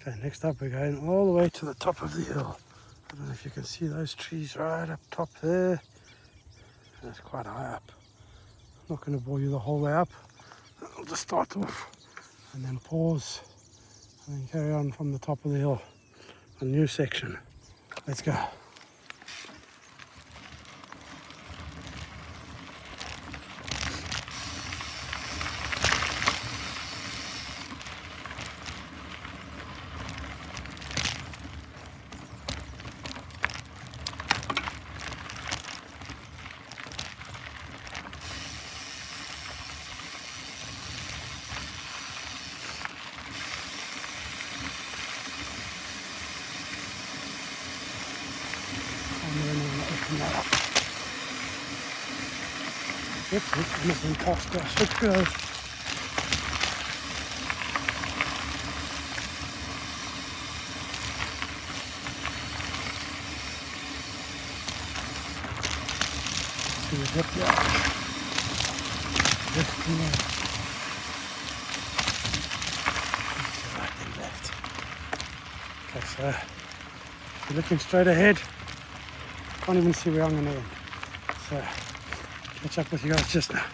Okay, next up we're going all the way to the top of the hill. I don't know if you can see those trees right up top there. That's quite high up. I'm not going to bore you the whole way up. I'll just start off and then pause and then carry on from the top of the hill. A new section. Let's go. And then I'm going to open that up. Oops, I'm not going to cast I should go. To the hip yard. Left and right. Right and left. Okay, so if you're looking straight ahead, can't even see where I'm going to end. So catch up with you guys just now.